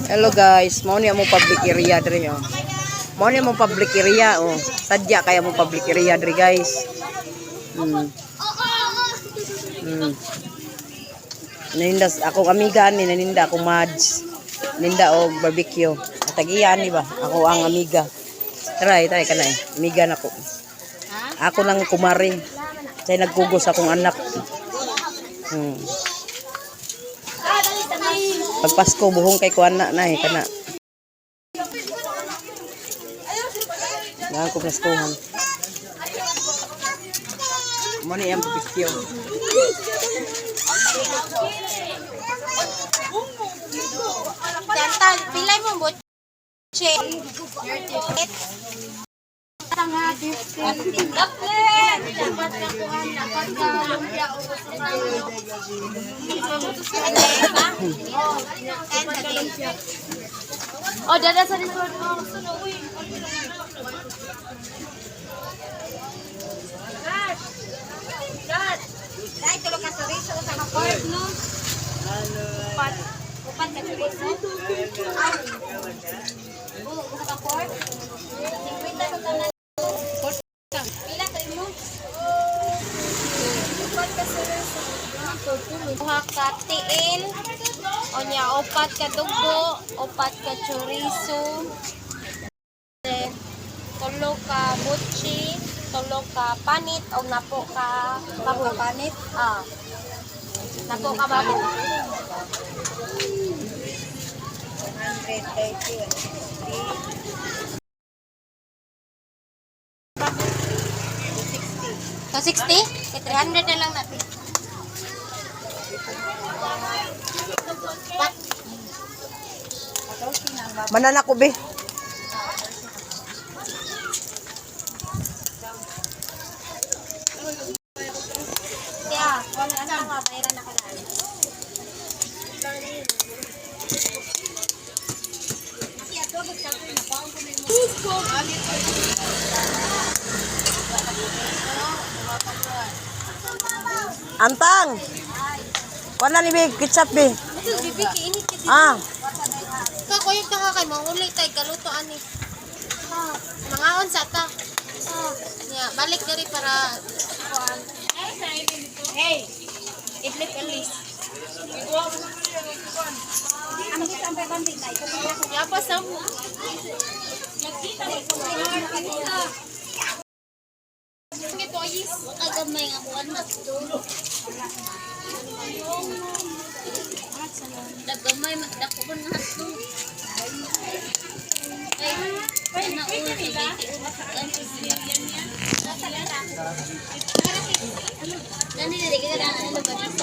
Hello guys, mau niya mo public area diri oh. Mau niya mo public area oh. Sadya kaya mo public area diri guys. Naninda ako amiga ni naninda ako mads. Ninda og barbecue. Tagiyan ni ba? Ako ang amiga. Try kana eh. Amiga nako. Ako lang kumari. Say nagkugos akong anak. Pag Pasko buhong kay kuana na eh kana. Nang ko Paskohan. Mo ni ang barbecue. Jantan, pilay mo botche. Tanga oh, dada sa resort mo. Dai tulog ka chorizo sa kaport no. Upat ka chorizo. Sa kaport. 50 sa tanan. Pila ka mo? Upat ka chorizo. Duha ka tiil. Onya upat ka dugo, upat ka chorizo. Tulo ka butchi, tulo ka panit o napo ka baboy panit. Napo ka baboy. 260? 300 na lang natin. Manana ko be. Kaya, kung ano nga, bayaran na ka na. Antang. Kuana ni be ketchup be. Ito, bibi, kiinit ka dito. Kakuyog ka kay maulit tayo galuto ani. Mga unsa ta. Balik diri para kuan. Hey. Idlip alis. Ambi sampai bandi na ito. Ya pa sam. Nagkita ni ko. Ito ayis agamay nga buwan na to. Dagamay magdako ko na to. Ay, nauna sa Gani na,